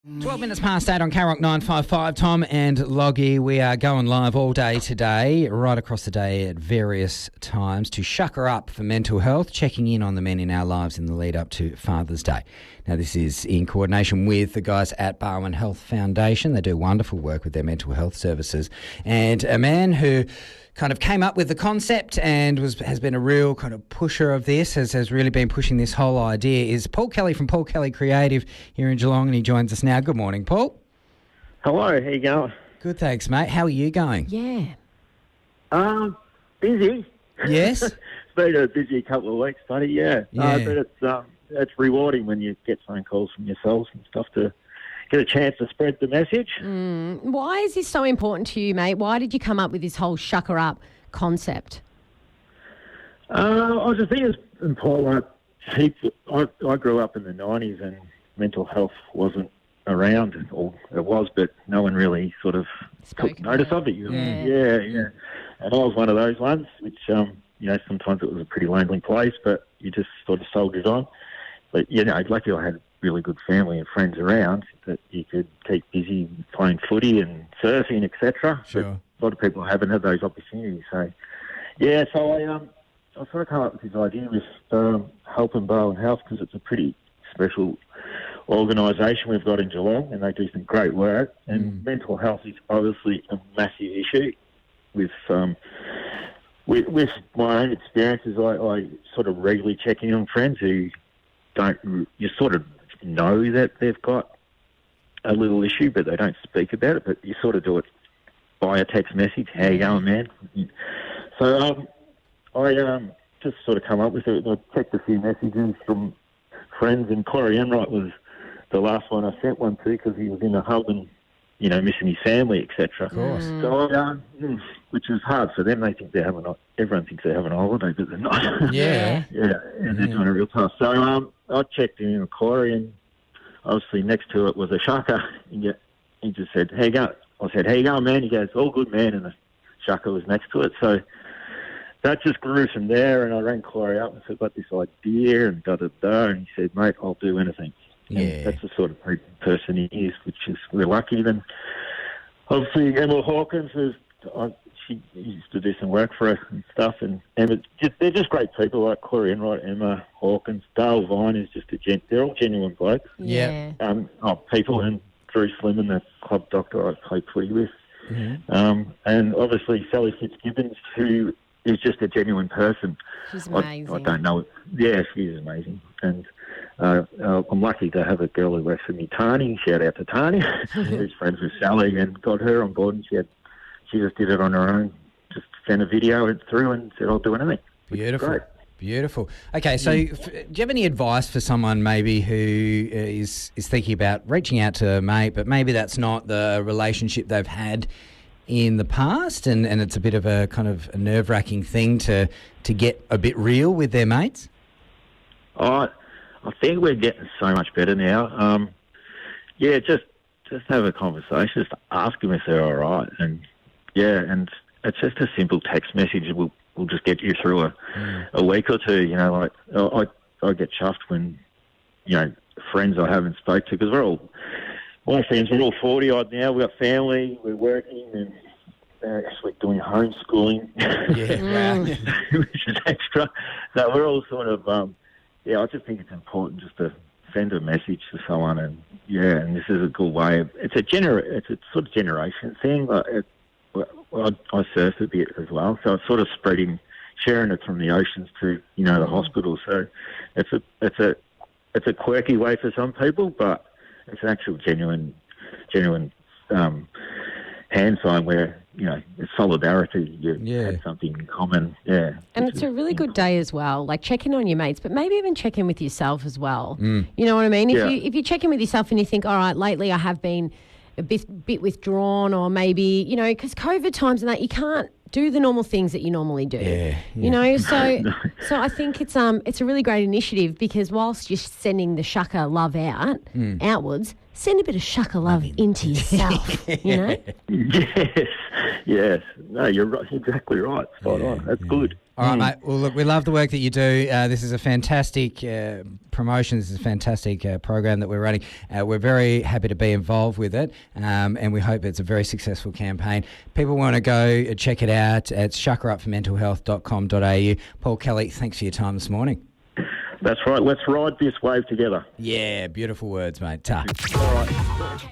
12 minutes past 8 on KRock 955. Tom and Loggy, we are going live all day today, right across the day at various times to Shaka Up for mental health, checking in on the men in our lives in the lead up to Father's Day. Now, this is in coordination with the guys at Barwon Health Foundation. They do wonderful work with their mental health services. And a man who kind of came up with the concept and has been a real kind of pusher of this, has really been pushing this whole idea, is Paul Kelly from Paul Kelly Creative here in Geelong, and he joins us now. Good morning, Paul. Hello, how you going? Good, thanks, mate. How are you going? Yeah. Busy. Yes? It's been a busy couple of weeks, buddy, yeah. But it's rewarding when you get phone calls from yourselves and stuff to get a chance to spread the message. Why is this so important to you, mate? Why did you come up with this whole Shaka Up concept? I just think it's important. I grew up in the 90s and mental health wasn't around, or it was, but no one really sort of took notice of it. Yeah. And I was one of those ones, which, sometimes it was a pretty lonely place, but you just sort of soldiered on. But, luckily I had really good family and friends around that you could keep busy playing footy and surfing, etc. Sure. But a lot of people haven't had those opportunities. So I sort of come up with this idea with helping Barwon Health, because it's a pretty special organisation we've got in Geelong, and they do some great work. And mental health is obviously a massive issue. With my own experiences, I sort of regularly check in on friends who you sort of know that they've got a little issue, but they don't speak about it, but you sort of do it by a text message. How you going, man? So I just sort of come up with it. I checked a few messages from friends, and Corey Enright was the last one I sent one to, because he was in a hub and, missing his family, etc. Of course. So which was hard for them. They think everyone thinks they're having a holiday, but they're not. Yeah. And they're doing it real tough. So I checked in with Corey, and obviously next to it was a Shaka. And he just said, "How you going?" I said, "How you going, man?" He goes, "All good, man." And the Shaka was next to it. So that just grew from there, and I rang Corey up and said, "I've got this idea," and da-da-da. And he said, "Mate, I'll do anything." Yeah. And that's the sort of person he is, which is, we're lucky. Then obviously Emma Hawkins she used to do some work for us and stuff, and they're just great people, like Corey Enright, Emma Hawkins, Dale Vine is just they're all genuine blokes. Yeah. People, and Drew Slimman, the club doctor I played footy with. And obviously Sally Fitzgibbons, who is just a genuine person. She's amazing. I don't know. Yeah, she is amazing. And I'm lucky to have a girl who works for me, Tani. Shout out to Tani, who's friends with Sally, and got her on board, and she just did it on her own. Just sent a video through and said, "I'll do anything." Beautiful. Okay, so do you have any advice for someone maybe who is thinking about reaching out to a mate, but maybe that's not the relationship they've had in the past, and it's a bit of a kind of a nerve-wracking thing to get a bit real with their mates? I think we're getting so much better now. Just have a conversation. Just ask them if they're all right, and it's just a simple text message. We'll just get you through a week or two. I get chuffed when friends I haven't spoke to, because my friends, we're all 40 odd now. We've got family, we're working, and they're actually doing homeschooling. Yeah, which is extra. So we're all sort of I just think it's important just to send a message to someone, and this is a good way. It's a sort of generation thing. I surf a bit as well, so it's sort of sharing it from the oceans to the hospital. So it's a quirky way for some people, but it's an actual genuine hand sign where it's solidarity. You had something in common. Yeah, and it's a really good day as well. Like, check in on your mates, but maybe even check in with yourself as well. You know what I mean? If you check in with yourself and you think, all right, lately I have been a bit withdrawn, or maybe because COVID times and that, you can't do the normal things that you normally do. So I think it's a really great initiative, because whilst you're sending the Shaka love outwards, send a bit of Shaka love into yourself. Yes. No, you're right, exactly right. Spot on. That's good. All right, mate. Well, look, we love the work that you do. This is a fantastic promotion. This is a fantastic program that we're running. We're very happy to be involved with it, and we hope it's a very successful campaign. People want to go check it out. It's shakaupformentalhealth.com.au. Paul Kelly, thanks for your time this morning. That's right. Let's ride this wave together. Yeah, beautiful words, mate. Ta. All right.